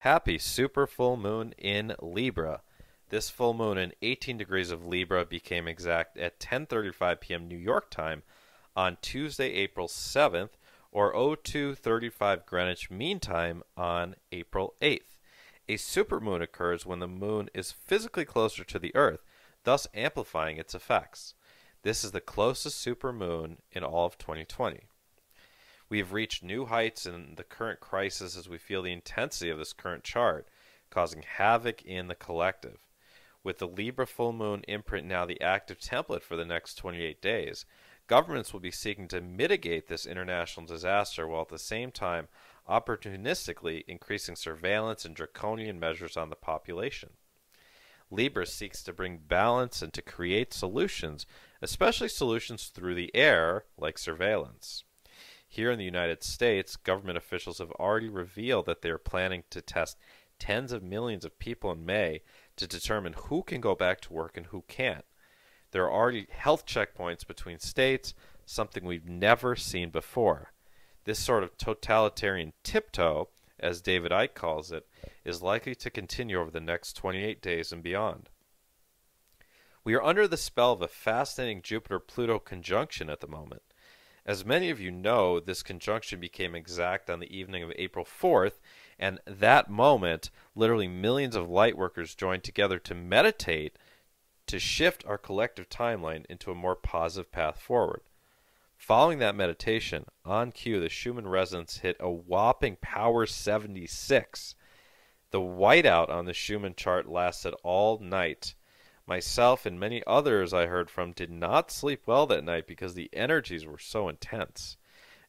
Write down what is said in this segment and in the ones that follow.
Happy super full moon in Libra. This full moon in 18 degrees of Libra became exact at 10:35 p.m. New York time on Tuesday, April 7th, or 02:35 Greenwich Mean Time on April 8th. A supermoon occurs when the moon is physically closer to the Earth, thus amplifying its effects. This is the closest supermoon in all of 2020. We have reached new heights in the current crisis as we feel the intensity of this current chart, causing havoc in the collective. With the Libra full moon imprint now the active template for the next 28 days, governments will be seeking to mitigate this international disaster while at the same time opportunistically increasing surveillance and draconian measures on the population. Libra seeks to bring balance and to create solutions, especially solutions through the air, like surveillance. Here in the United States, government officials have already revealed that they are planning to test tens of millions of people in May to determine who can go back to work and who can't. There are already health checkpoints between states, something we've never seen before. This sort of totalitarian tiptoe, as David Icke calls it, is likely to continue over the next 28 days and beyond. We are under the spell of a fascinating Jupiter-Pluto conjunction at the moment. As many of you know, this conjunction became exact on the evening of April 4th, and that moment, literally millions of lightworkers joined together to meditate to shift our collective timeline into a more positive path forward. Following that meditation, on cue, the Schumann resonance hit a whopping power 76. The whiteout on the Schumann chart lasted all night. Myself and many others I heard from did not sleep well that night because the energies were so intense.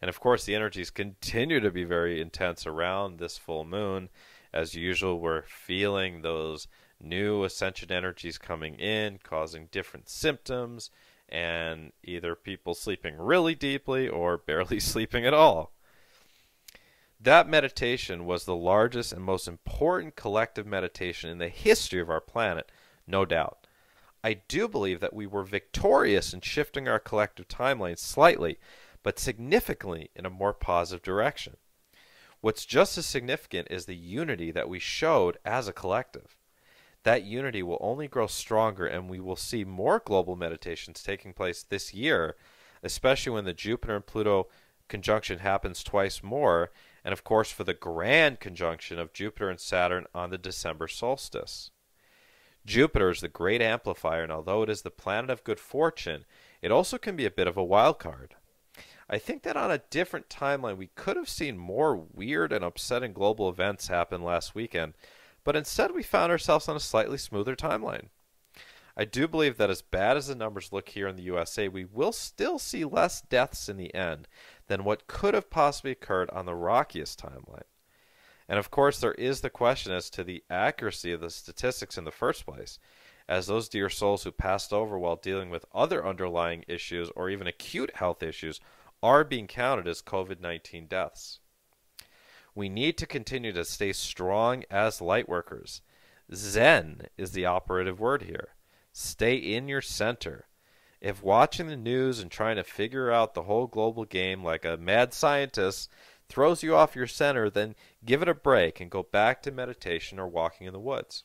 And of course, the energies continue to be very intense around this full moon. As usual, we're feeling those new ascension energies coming in, causing different symptoms, and either people sleeping really deeply or barely sleeping at all. That meditation was the largest and most important collective meditation in the history of our planet, no doubt. I do believe that we were victorious in shifting our collective timeline slightly, but significantly in a more positive direction. What's just as significant is the unity that we showed as a collective. That unity will only grow stronger, and we will see more global meditations taking place this year, especially when the Jupiter and Pluto conjunction happens twice more, and of course for the grand conjunction of Jupiter and Saturn on the December solstice. Jupiter is the great amplifier, and although it is the planet of good fortune, it also can be a bit of a wild card. I think that on a different timeline we could have seen more weird and upsetting global events happen last weekend, but instead we found ourselves on a slightly smoother timeline. I do believe that as bad as the numbers look here in the USA, we will still see less deaths in the end than what could have possibly occurred on the rockiest timeline. And of course, there is the question as to the accuracy of the statistics in the first place, as those dear souls who passed over while dealing with other underlying issues or even acute health issues are being counted as COVID-19 deaths. We need to continue to stay strong as lightworkers. Zen is the operative word here. Stay in your center. If watching the news and trying to figure out the whole global game like a mad scientist throws you off your center, then give it a break and go back to meditation or walking in the woods.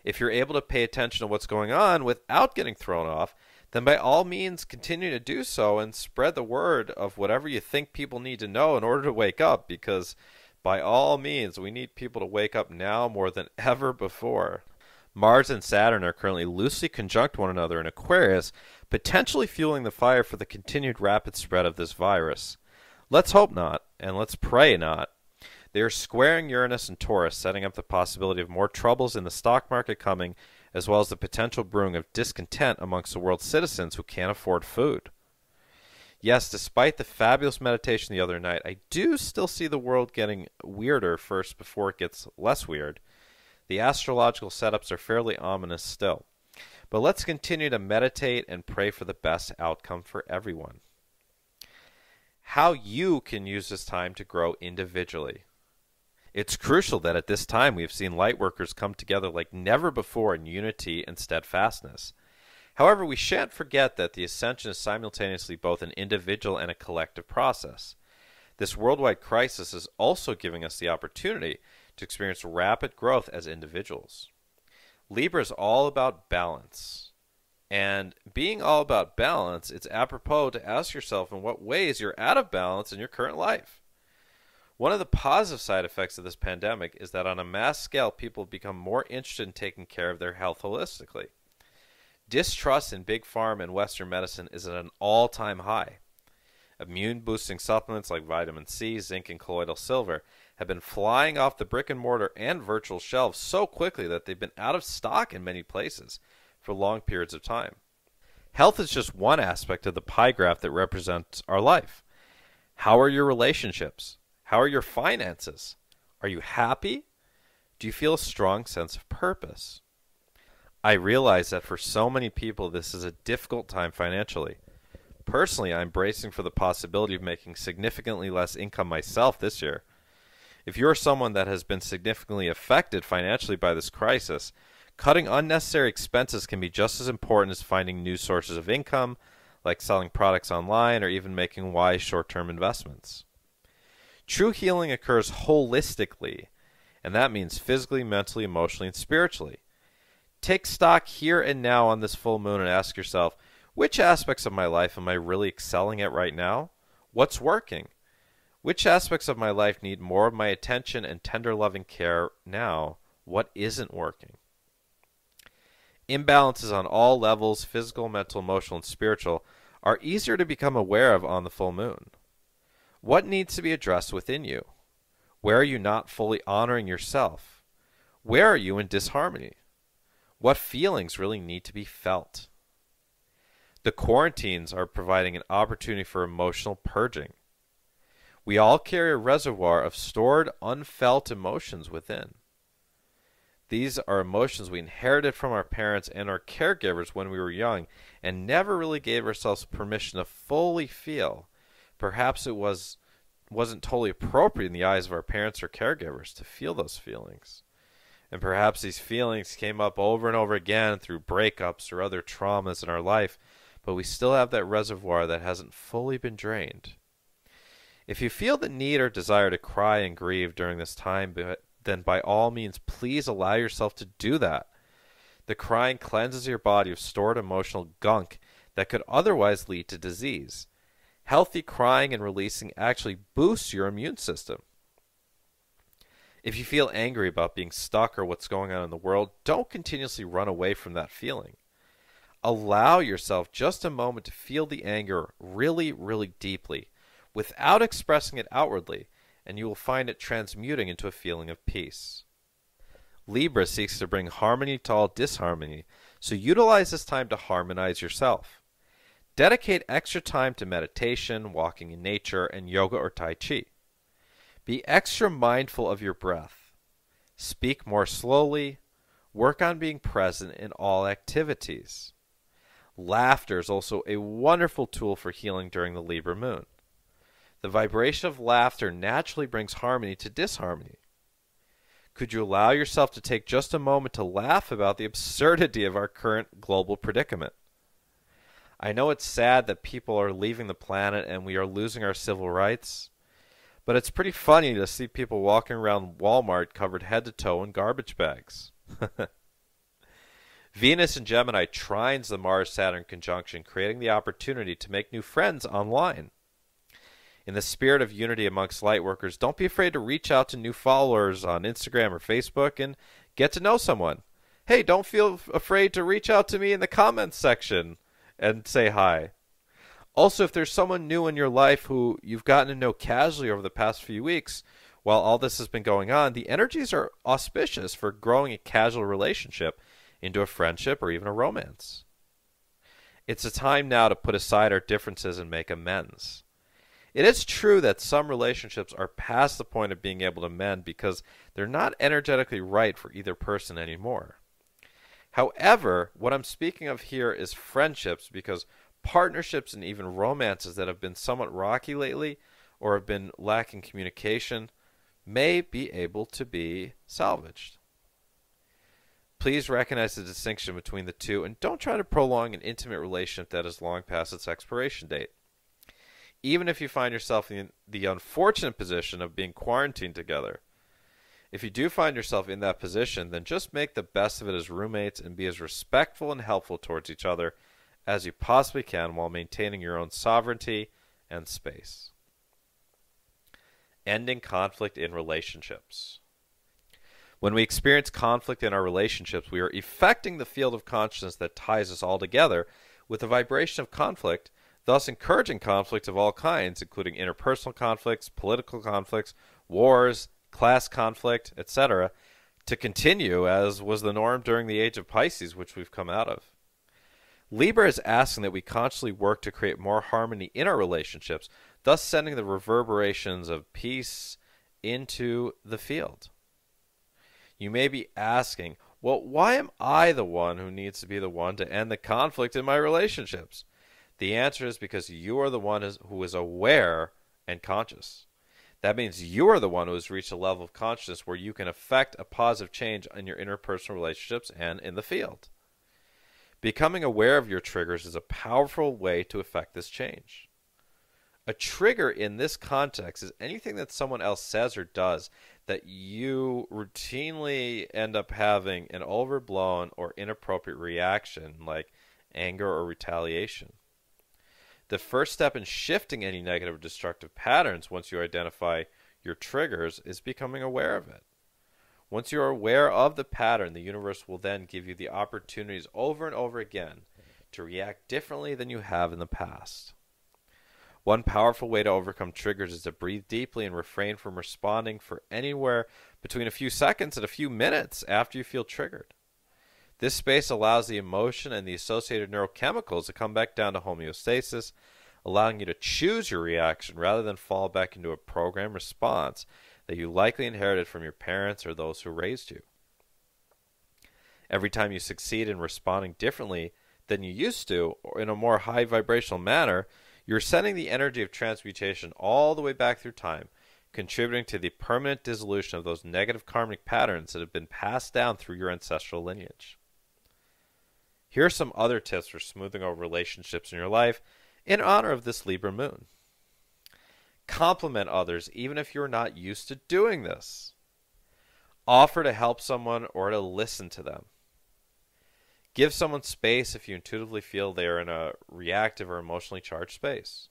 If you're able to pay attention to what's going on without getting thrown off, then by all means continue to do so and spread the word of whatever you think people need to know in order to wake up, because by all means we need people to wake up now more than ever before. Mars and Saturn are currently loosely conjunct one another in Aquarius, potentially fueling the fire for the continued rapid spread of this virus. Let's hope not, and let's pray not. They are squaring Uranus and Taurus, setting up the possibility of more troubles in the stock market coming, as well as the potential brewing of discontent amongst the world's citizens who can't afford food. Yes, despite the fabulous meditation the other night, I do still see the world getting weirder first before it gets less weird. The astrological setups are fairly ominous still. But let's continue to meditate and pray for the best outcome for everyone. How you can use this time to grow individually. It's crucial that at this time we have seen lightworkers come together like never before in unity and steadfastness. However, we shan't forget that the ascension is simultaneously both an individual and a collective process. This worldwide crisis is also giving us the opportunity to experience rapid growth as individuals. Libra is all about balance. And being all about balance, it's apropos to ask yourself in what ways you're out of balance in your current life. One of the positive side effects of this pandemic is that on a mass scale, people have become more interested in taking care of their health holistically. Distrust in big pharma and Western medicine is at an all-time high. Immune-boosting supplements like vitamin C, zinc, and colloidal silver have been flying off the brick-and-mortar and virtual shelves so quickly that they've been out of stock in many places for long periods of time. Health is just one aspect of the pie graph that represents our life. How are your relationships? How are your finances? Are you happy? Do you feel a strong sense of purpose? I realize that for so many people this is a difficult time financially. Personally, I'm bracing for the possibility of making significantly less income myself this year. If you're someone that has been significantly affected financially by this crisis, cutting unnecessary expenses can be just as important as finding new sources of income, like selling products online or even making wise short-term investments. True healing occurs holistically, and that means physically, mentally, emotionally, and spiritually. Take stock here and now on this full moon and ask yourself, which aspects of my life am I really excelling at right now? What's working? Which aspects of my life need more of my attention and tender loving care now? What isn't working? Imbalances on all levels, physical, mental, emotional, and spiritual, are easier to become aware of on the full moon. What needs to be addressed within you? Where are you not fully honoring yourself? Where are you in disharmony? What feelings really need to be felt? The quarantines are providing an opportunity for emotional purging. We all carry a reservoir of stored, unfelt emotions within. These are emotions we inherited from our parents and our caregivers when we were young and never really gave ourselves permission to fully feel. Perhaps it wasn't totally appropriate in the eyes of our parents or caregivers to feel those feelings. And perhaps these feelings came up over and over again through breakups or other traumas in our life, but we still have that reservoir that hasn't fully been drained. If you feel the need or desire to cry and grieve during this time, then by all means, please allow yourself to do that. The crying cleanses your body of stored emotional gunk that could otherwise lead to disease. Healthy crying and releasing actually boosts your immune system. If you feel angry about being stuck or what's going on in the world, don't continuously run away from that feeling. Allow yourself just a moment to feel the anger really, really deeply without expressing it outwardly, and you will find it transmuting into a feeling of peace. Libra seeks to bring harmony to all disharmony, so utilize this time to harmonize yourself. Dedicate extra time to meditation, walking in nature, and yoga or tai chi. Be extra mindful of your breath. Speak more slowly. Work on being present in all activities. Laughter is also a wonderful tool for healing during the Libra moon. The vibration of laughter naturally brings harmony to disharmony. Could you allow yourself to take just a moment to laugh about the absurdity of our current global predicament? I know it's sad that people are leaving the planet and we are losing our civil rights, but it's pretty funny to see people walking around Walmart covered head to toe in garbage bags. Venus in Gemini trines the Mars-Saturn conjunction, creating the opportunity to make new friends online. In the spirit of unity amongst Lightworkers, don't be afraid to reach out to new followers on Instagram or Facebook and get to know someone. Hey, don't feel afraid to reach out to me in the comments section and say hi. Also, if there's someone new in your life who you've gotten to know casually over the past few weeks, while all this has been going on, the energies are auspicious for growing a casual relationship into a friendship or even a romance. It's a time now to put aside our differences and make amends. It is true that some relationships are past the point of being able to mend because they're not energetically right for either person anymore. However, what I'm speaking of here is friendships, because partnerships and even romances that have been somewhat rocky lately or have been lacking communication may be able to be salvaged. Please recognize the distinction between the two and don't try to prolong an intimate relationship that is long past its expiration date. Even if you find yourself in the unfortunate position of being quarantined together, If you do find yourself in that position, then just make the best of it as roommates and be as respectful and helpful towards each other as you possibly can while maintaining your own sovereignty and space. Ending conflict in relationships. When we experience conflict in our relationships, we are affecting the field of consciousness that ties us all together with the vibration of conflict, thus encouraging conflicts of all kinds, including interpersonal conflicts, political conflicts, wars, class conflict, etc., to continue as was the norm during the age of Pisces, which we've come out of. Libra is asking that we consciously work to create more harmony in our relationships, thus sending the reverberations of peace into the field. You may be asking, well, why am I the one who needs to be the one to end the conflict in my relationships? The answer is because you are the one who is aware and conscious. That means you are the one who has reached a level of consciousness where you can affect a positive change in your interpersonal relationships and in the field. Becoming aware of your triggers is a powerful way to affect this change. A trigger in this context is anything that someone else says or does that you routinely end up having an overblown or inappropriate reaction, like anger or retaliation. The first step in shifting any negative or destructive patterns once you identify your triggers is becoming aware of it. Once you are aware of the pattern, the universe will then give you the opportunities over and over again to react differently than you have in the past. One powerful way to overcome triggers is to breathe deeply and refrain from responding for anywhere between a few seconds and a few minutes after you feel triggered. This space allows the emotion and the associated neurochemicals to come back down to homeostasis, allowing you to choose your reaction rather than fall back into a programmed response that you likely inherited from your parents or those who raised you. Every time you succeed in responding differently than you used to, or in a more high vibrational manner, you're sending the energy of transmutation all the way back through time, contributing to the permanent dissolution of those negative karmic patterns that have been passed down through your ancestral lineage. Here are some other tips for smoothing over relationships in your life in honor of this Libra moon. Compliment others even if you're not used to doing this. Offer to help someone or to listen to them. Give someone space if you intuitively feel they are in a reactive or emotionally charged space.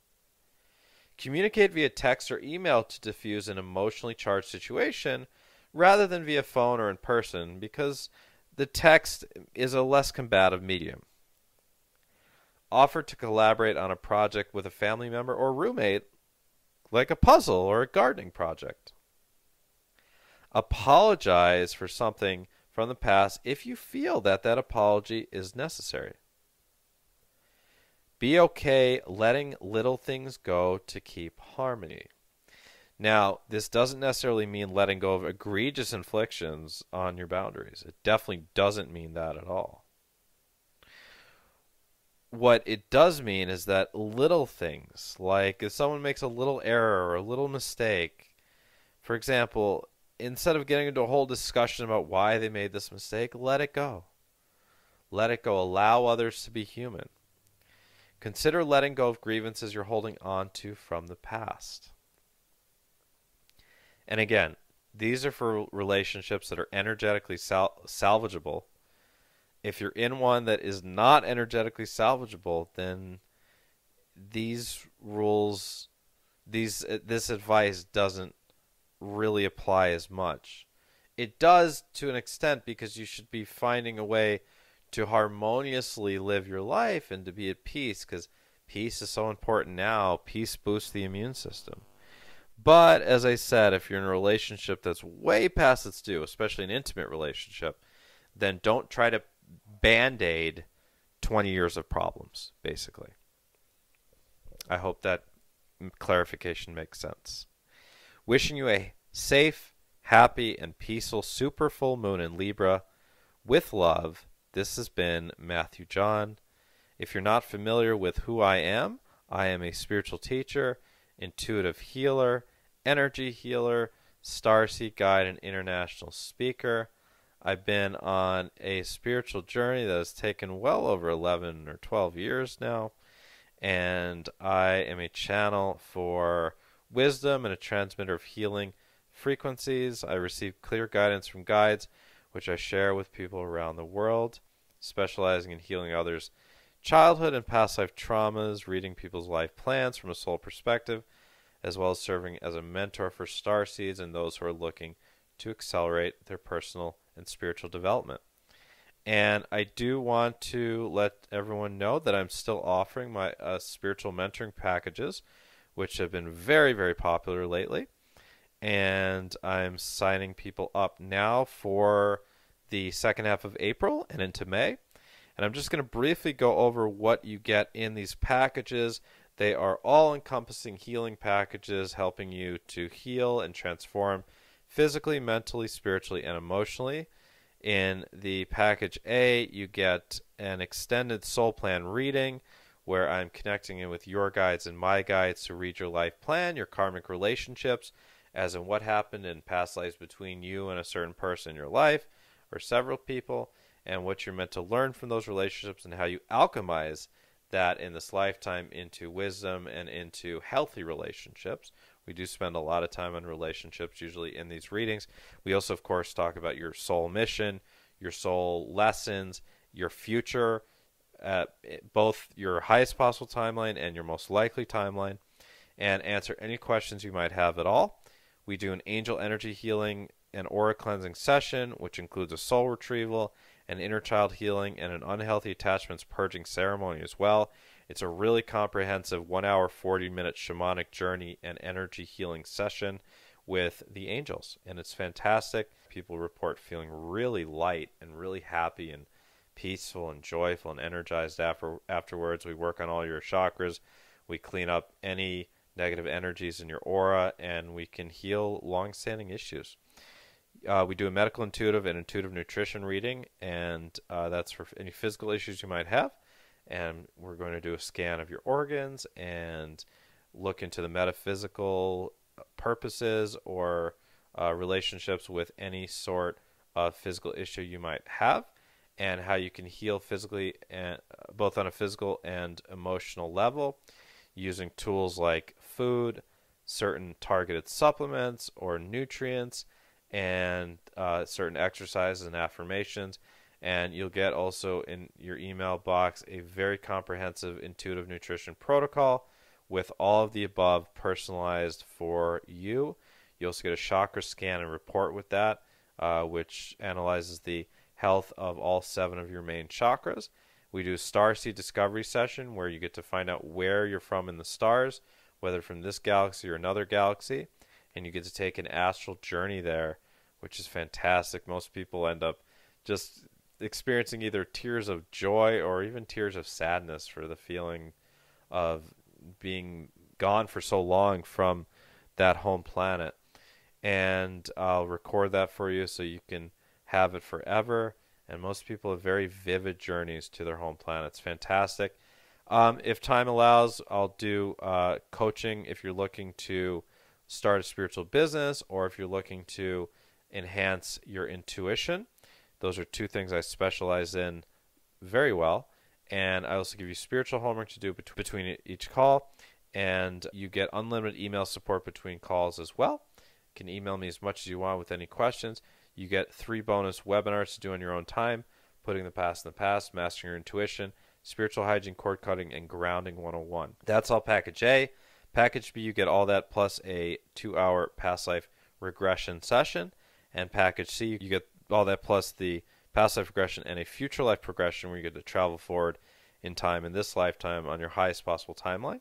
Communicate via text or email to diffuse an emotionally charged situation rather than via phone or in person because the text is a less combative medium. Offer to collaborate on a project with a family member or roommate, like a puzzle or a gardening project. Apologize for something from the past if you feel that that apology is necessary. Be okay letting little things go to keep harmony. Now, this doesn't necessarily mean letting go of egregious inflictions on your boundaries. It definitely doesn't mean that at all. What it does mean is that little things, like if someone makes a little error or a little mistake, for example, instead of getting into a whole discussion about why they made this mistake, let it go. Let it go. Allow others to be human. Consider letting go of grievances you're holding on to from the past. And again, these are for relationships that are energetically salvageable. If you're in one that is not energetically salvageable, then these rules, this advice doesn't really apply as much. It does to an extent because you should be finding a way to harmoniously live your life and to be at peace, because peace is so important now. Peace boosts the immune system. But as I said, if you're in a relationship that's way past its due, especially an intimate relationship, then don't try to band-aid 20 years of problems, basically. I hope that clarification makes sense. Wishing you a safe, happy, and peaceful super full moon in Libra. With love, this has been Matthew John. If you're not familiar with who I am a spiritual teacher, intuitive healer, energy healer, starseed guide, and international speaker. I've been on a spiritual journey that has taken well over 11 or 12 years now, and I am a channel for wisdom and a transmitter of healing frequencies. I receive clear guidance from guides, which I share with people around the world, specializing in healing others' childhood and past life traumas, reading people's life plans from a soul perspective, as well as serving as a mentor for Starseeds and those who are looking to accelerate their personal and spiritual development. And I do want to let everyone know that I'm still offering my spiritual mentoring packages, which have been very, very popular lately. And I'm signing people up now for the second half of April and into May. And I'm just going to briefly go over what you get in these packages. They are all-encompassing healing packages helping you to heal and transform physically, mentally, spiritually, and emotionally. In the package A, you get an extended soul plan reading where I'm connecting in with your guides and my guides to read your life plan, your karmic relationships, as in what happened in past lives between you and a certain person in your life or several people, and what you're meant to learn from those relationships and how you alchemize that in this lifetime into wisdom and into healthy relationships. We do spend a lot of time on relationships usually in these readings. We also, of course, talk about your soul mission, your soul lessons, your future, both your highest possible timeline and your most likely timeline, and answer any questions you might have at all. We do an angel energy healing and aura cleansing session, which includes a soul retrieval, an inner child healing, and an unhealthy attachments purging ceremony as well. It's a really comprehensive 1 hour, 40-minute shamanic journey and energy healing session with the angels. And it's fantastic. People report feeling really light and really happy and peaceful and joyful and energized afterwards. We work on all your chakras. We clean up any negative energies in your aura, and we can heal long-standing issues. We do a medical intuitive and intuitive nutrition reading, and that's for any physical issues you might have. And we're going to do a scan of your organs and look into the metaphysical purposes or relationships with any sort of physical issue you might have, and how you can heal physically, and both on a physical and emotional level, using tools like food, certain targeted supplements or nutrients, and certain exercises and affirmations. And you'll get also in your email box a very comprehensive intuitive nutrition protocol with all of the above personalized for you. You also get a chakra scan and report with that, which analyzes the health of all 7 of your main chakras. We do a Starseed discovery session where you get to find out where you're from in the stars, whether from this galaxy or another galaxy, and you get to take an astral journey there, which is fantastic. Most people end up just experiencing either tears of joy or even tears of sadness for the feeling of being gone for so long from that home planet. And I'll record that for you so you can have it forever. And most people have very vivid journeys to their home planet. It's fantastic. If time allows, I'll do coaching if you're looking to start a spiritual business or if you're looking to enhance your intuition. Those are 2 things I specialize in very well. And I also give you spiritual homework to do between each call. And you get unlimited email support between calls as well. You can email me as much as you want with any questions. You get 3 bonus webinars to do on your own time: Putting the Past in the Past, Mastering Your Intuition, Spiritual Hygiene, Cord Cutting, and Grounding 101. That's all package A. Package B, you get all that plus a 2-hour past life regression session. And package C, you get all that plus the past life regression and a future life progression where you get to travel forward in time in this lifetime on your highest possible timeline,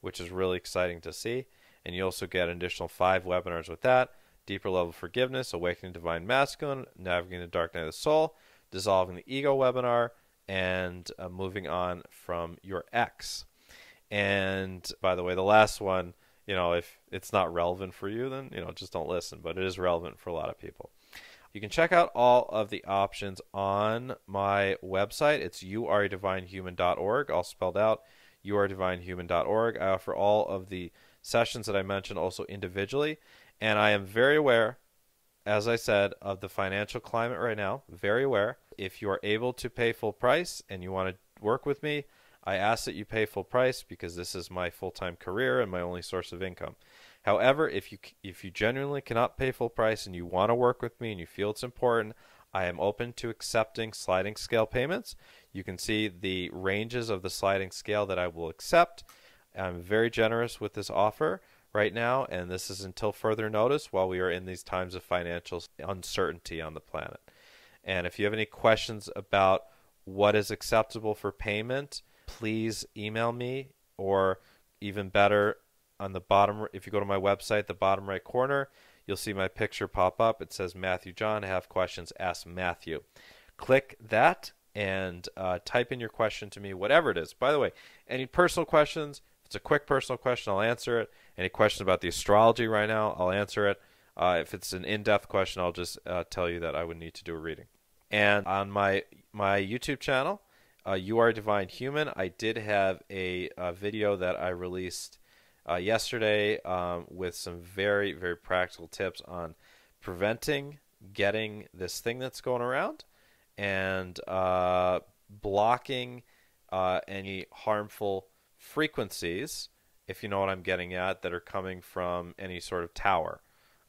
which is really exciting to see. And you also get an additional 5 webinars with that: Deeper Level Forgiveness, Awakening Divine Masculine, Navigating the Dark Night of the Soul, Dissolving the Ego webinar, and Moving On from Your Ex. And by the way, the last one, if it's not relevant for you, then, just don't listen. But it is relevant for a lot of people. You can check out all of the options on my website. It's youaredivinehuman.org, all spelled out, youaredivinehuman.org. I offer all of the sessions that I mentioned also individually. And I am very aware, as I said, of the financial climate right now. Very aware. If you are able to pay full price and you want to work with me, I ask that you pay full price because this is my full-time career and my only source of income. However, if you genuinely cannot pay full price and you want to work with me and you feel it's important, I am open to accepting sliding scale payments. You can see the ranges of the sliding scale that I will accept. I'm very generous with this offer right now, and this is until further notice while we are in these times of financial uncertainty on the planet. And if you have any questions about what is acceptable for payment, please email me, or even better, on the bottom, if you go to my website, the bottom right corner, you'll see my picture pop up. It says Matthew John, have questions, ask Matthew. Click that and type in your question to me, whatever it is. By the way, any personal questions, if it's a quick personal question, I'll answer it. Any questions about the astrology right now, I'll answer it. If it's an in-depth question, I'll just tell you that I would need to do a reading. And on my YouTube channel, You Are a Divine Human, I did have a video that I released yesterday with some very, very practical tips on preventing getting this thing that's going around and blocking any harmful frequencies, if you know what I'm getting at, that are coming from any sort of tower.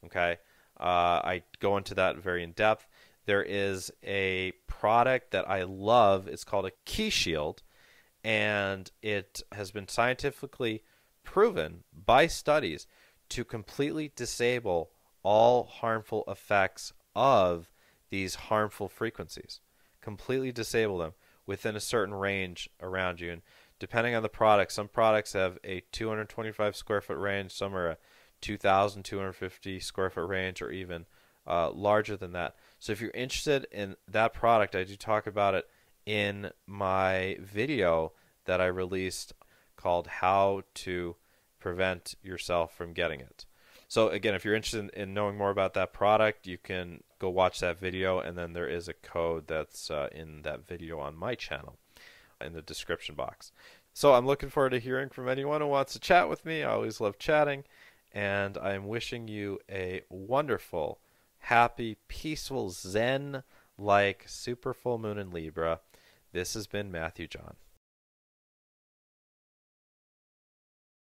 Okay, I go into that very in depth. There is a product that I love. It's called a key shield, and it has been scientifically proven by studies to completely disable all harmful effects of these harmful frequencies. Completely disable them within a certain range around you. And depending on the product, some products have a 225 square foot range, some are a 2,250 square foot range, or even larger than that. So if you're interested in that product, I do talk about it in my video that I released called How to Prevent Yourself from Getting It. So again, if you're interested in knowing more about that product, you can go watch that video, and then there is a code that's in that video on my channel in the description box. So I'm looking forward to hearing from anyone who wants to chat with me. I always love chatting, and I'm wishing you a wonderful, happy, peaceful, zen-like super full moon in Libra. This has been Matthew John.